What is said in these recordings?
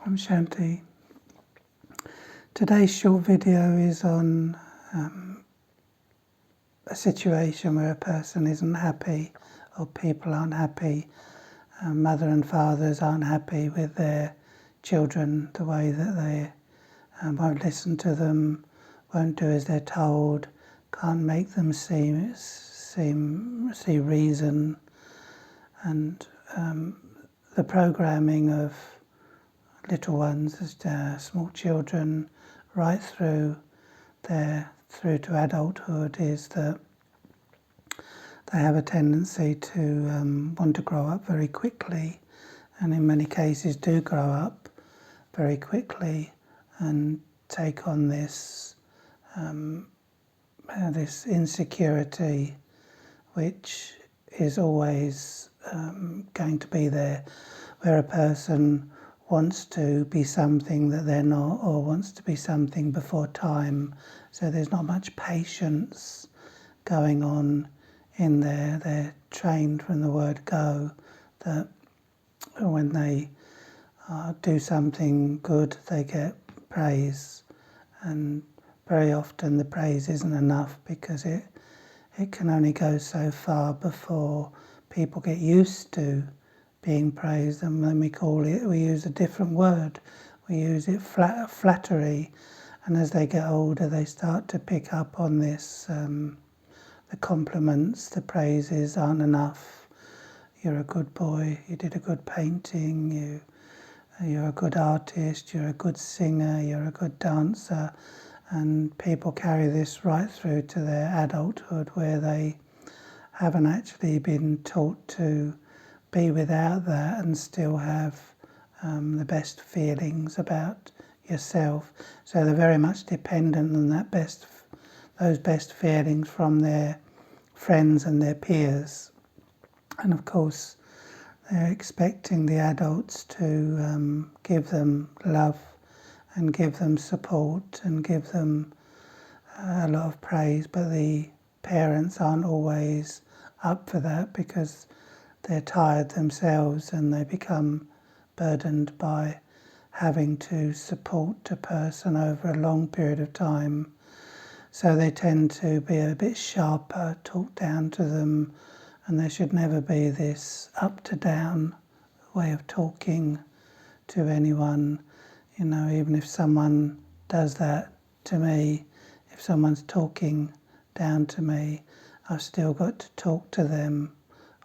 Om Shanti. Today's short video is on a situation where a person isn't happy or people aren't happy. Mother and fathers aren't happy with their children, the way that they won't listen to them, won't do as they're told, can't make them see reason, and the programming of little ones, small children, right through to adulthood, is that they have a tendency to want to grow up very quickly, and in many cases do grow up very quickly and take on this insecurity, which is always going to be there, where a person wants to be something that they're not, or wants to be something before time. So there's not much patience going on in there. They're trained from the word go, that when they do something good, they get praise. And very often the praise isn't enough, because it can only go so far before people get used to being praised. And when we use a different word. We use it flattery. And as they get older, they start to pick up on this. The compliments, the praises aren't enough. You're a good boy, you did a good painting, you're a good artist, you're a good singer, you're a good dancer. And people carry this right through to their adulthood, where they haven't actually been taught to be without that and still have the best feelings about yourself. So they're very much dependent on those best feelings from their friends and their peers. And of course, they're expecting the adults to give them love and give them support and give them a lot of praise, but the parents aren't always up for that, because they're tired themselves and they become burdened by having to support a person over a long period of time. So they tend to be a bit sharper, talk down to them, and there should never be this up to down way of talking to anyone. Even if someone does that to me, if someone's talking down to me, I've still got to talk to them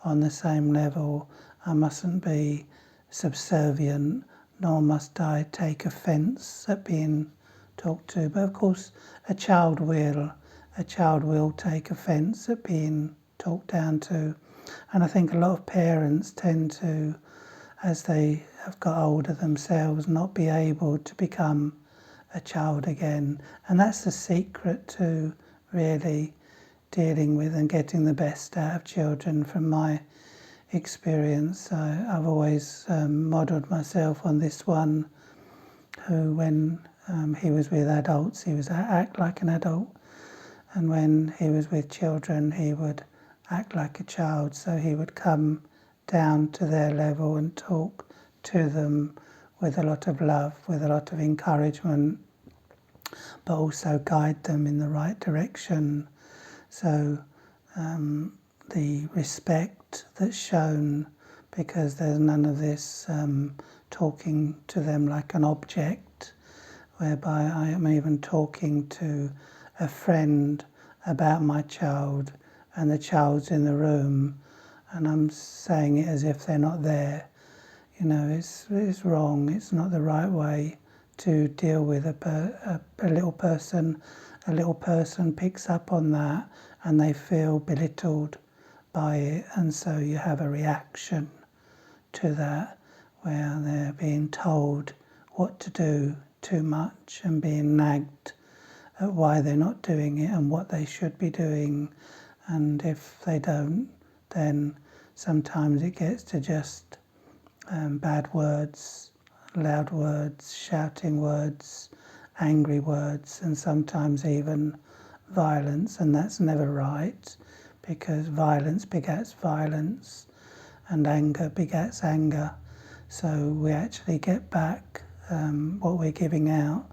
on the same level. I mustn't be subservient, nor must I take offence at being talked to. But of course, a child will take offence at being talked down to. And I think a lot of parents tend to, as they have got older themselves, not be able to become a child again. And that's the secret to really dealing with and getting the best out of children. From my experience, I've always modelled myself on this one, who, when he was with adults, he was act like an adult, and when he was with children, he would act like a child. So he would come down to their level and talk to them with a lot of love, with a lot of encouragement, but also guide them in the right direction. So the respect that's shown, because there's none of this talking to them like an object, whereby I am even talking to a friend about my child, and the child's in the room, and I'm saying it as if they're not there. It's wrong. It's not the right way to deal with a little person. A little person picks up on that and they feel belittled by it, and so you have a reaction to that, where they're being told what to do too much and being nagged at why they're not doing it and what they should be doing. And if they don't, then sometimes it gets to just bad words, loud words, shouting words, angry words, and sometimes even violence. And that's never right, because violence begets violence and anger begets anger. So we actually get back what we're giving out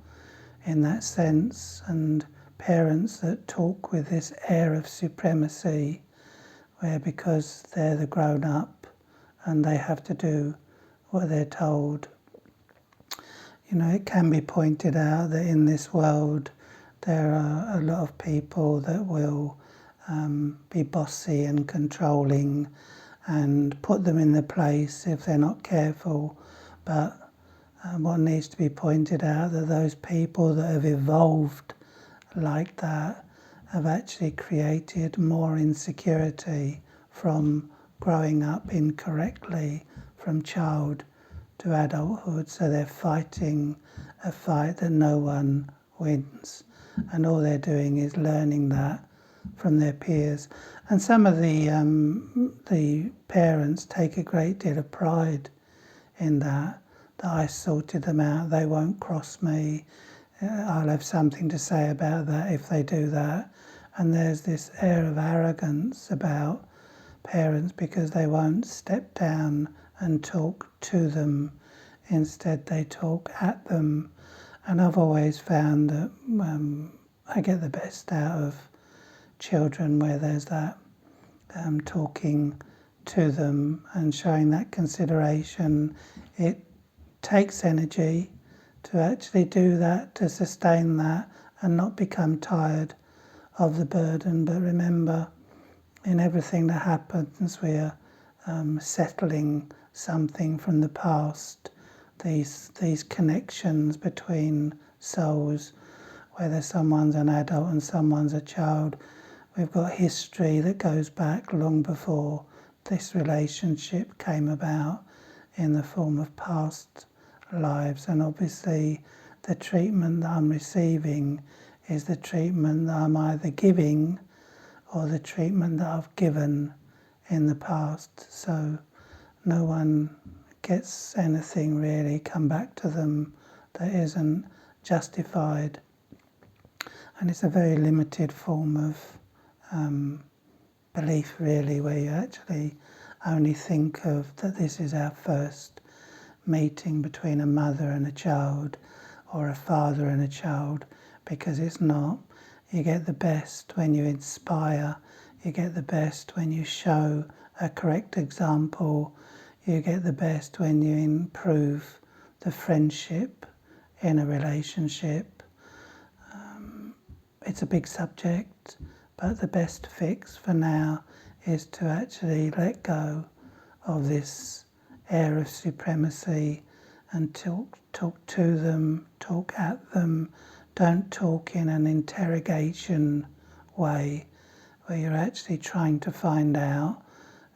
in that sense. And parents that talk with this air of supremacy, where because they're the grown-up and they have to do what they're told. It can be pointed out that in this world there are a lot of people that will be bossy and controlling and put them in the place if they're not careful. But what needs to be pointed out that those people that have evolved like that have actually created more insecurity from growing up incorrectly from child to adulthood. So they're fighting a fight that no one wins, and all they're doing is learning that from their peers. And some of the parents take a great deal of pride in that I sorted them out, they won't cross me, I'll have something to say about that if they do that. And there's this air of arrogance about parents because they won't step down and talk to them. Instead, they talk at them. And I've always found that I get the best out of children where there's that talking to them and showing that consideration. It takes energy to actually do that, to sustain that and not become tired of the burden. But remember, in everything that happens, we're settling something from the past. These connections between souls, whether someone's an adult and someone's a child, we've got history that goes back long before this relationship came about in the form of past lives. And obviously the treatment that I'm receiving is the treatment that I'm either giving or the treatment that I've given in the past. So no one gets anything really come back to them that isn't justified. And it's a very limited form of belief really, where you actually only think of that this is our first meeting between a mother and a child or a father and a child, because it's not. You get the best when you inspire, you get the best when you show a correct example, you get the best when you improve the friendship in a relationship. It's a big subject, but the best fix for now is to actually let go of this air of supremacy and talk to them, talk at them. Don't talk in an interrogation way where you're actually trying to find out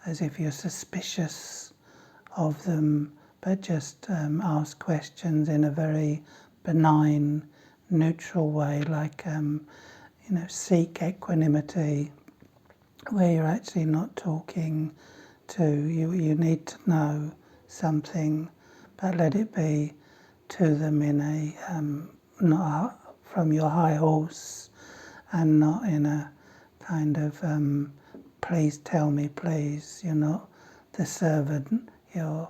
as if you're suspicious of them, but just ask questions in a very benign, neutral way, like seek equanimity, where you're actually not talking to you need to know something, but let it be to them in a not from your high horse and not in a kind of please tell me please. You're not the servant, you're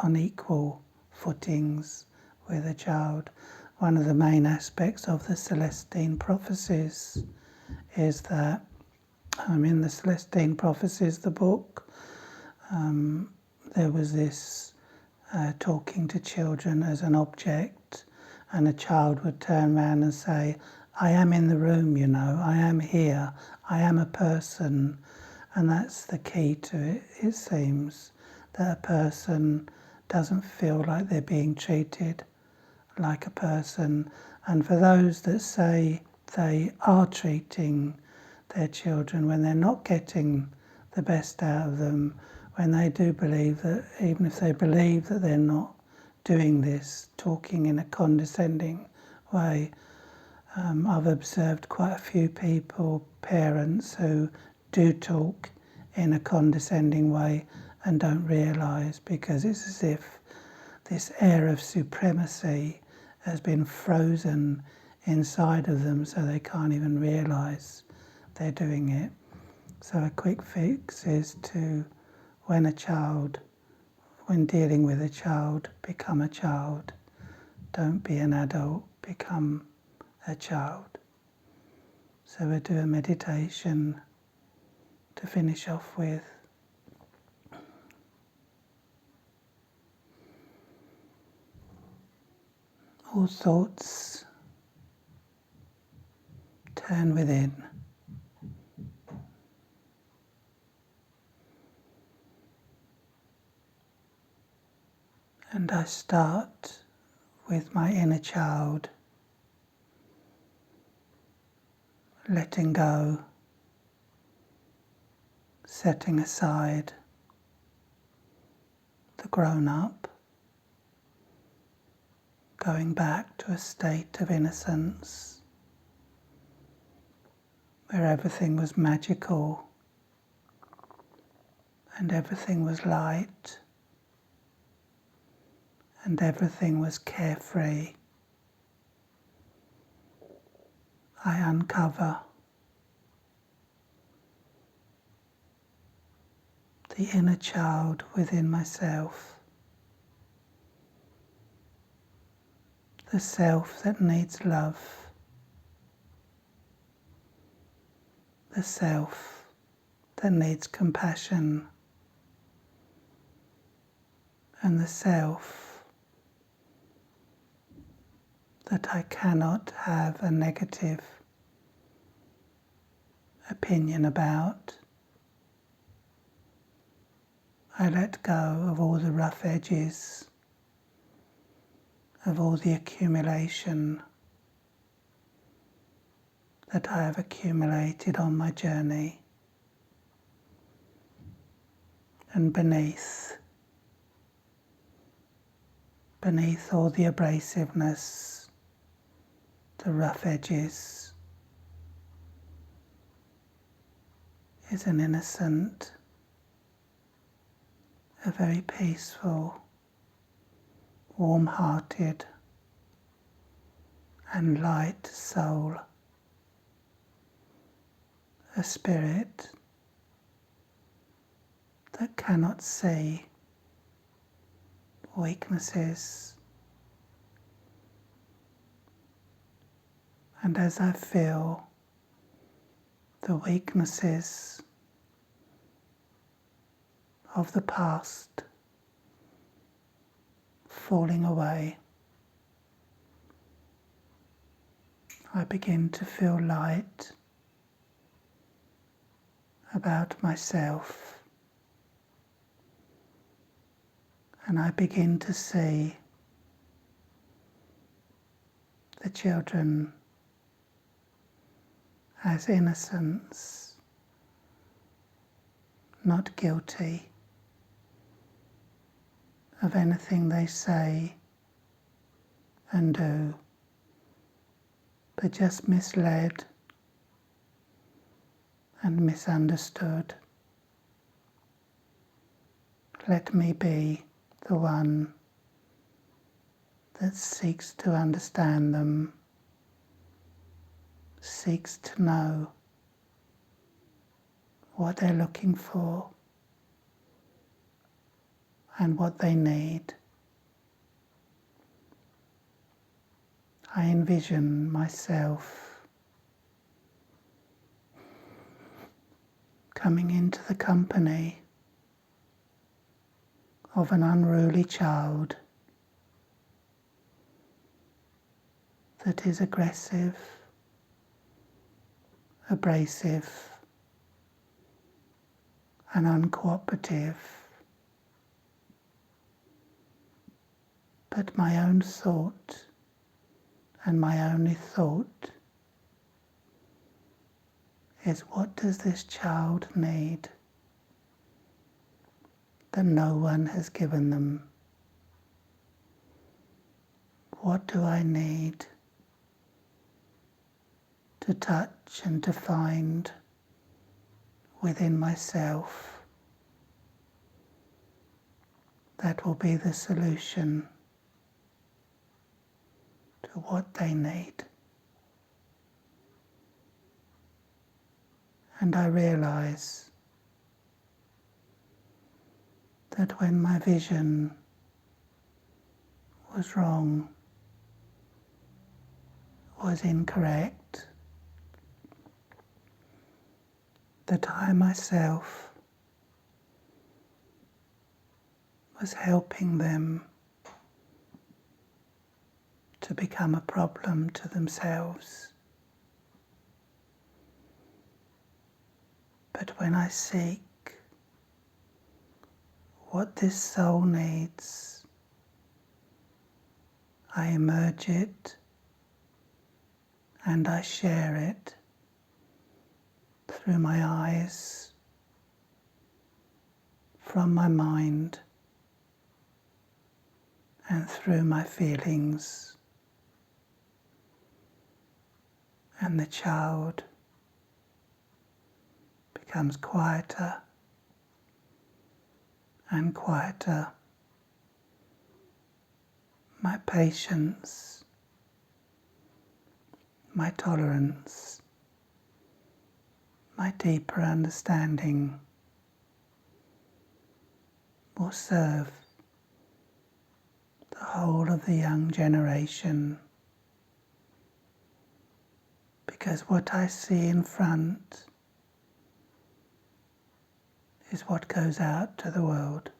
on equal footings with a child. One of the main aspects of the Celestine prophecies is that in the Celestine prophecies, the book, there was this talking to children as an object, and a child would turn around and say, I am in the room, I am here, I am a person. And that's the key to it, it seems, that a person doesn't feel like they're being treated like a person. And for those that say they are treating their children when they're not getting the best out of them, when they do believe that, even if they believe that they're not doing this, talking in a condescending way, I've observed quite a few people, parents, who do talk in a condescending way and don't realise, because it's as if this air of supremacy has been frozen inside of them, so they can't even realise they're doing it. So a quick fix is to, when dealing with a child, become a child Don't be an adult, become a child. So we'll do a meditation to finish off with. All thoughts turn within. And I start with my inner child, letting go, setting aside the grown-up, going back to a state of innocence where everything was magical and everything was light and everything was carefree. I uncover the inner child within myself, the self that needs love, the self that needs compassion, and the self that I cannot have a negative opinion about. I let go of all the rough edges, of all the accumulation that I have accumulated on my journey. And beneath all the abrasiveness, the rough edges, is an innocent, a very peaceful, warm-hearted and light soul, a spirit that cannot see weaknesses. And as I feel the weaknesses of the past falling away, I begin to feel light about myself, and I begin to see the children as innocents, not guilty of anything they say and do, but just misled and misunderstood. Let me be the one that seeks to understand them, seeks to know what they're looking for and what they need. I envision myself coming into the company of an unruly child that is aggressive, abrasive, and uncooperative. But my own thought, and my only thought, is what does this child need that no one has given them? What do I need to touch and to find within myself that will be the solution to what they need? And I realize that when my vision was wrong, was incorrect, that I myself was helping them to become a problem to themselves. But when I seek what this soul needs, I emerge it and I share it through my eyes, from my mind, and through my feelings. And the child becomes quieter and quieter. My patience, my tolerance, my deeper understanding will serve the whole of the young generation, because what I see in front is what goes out to the world.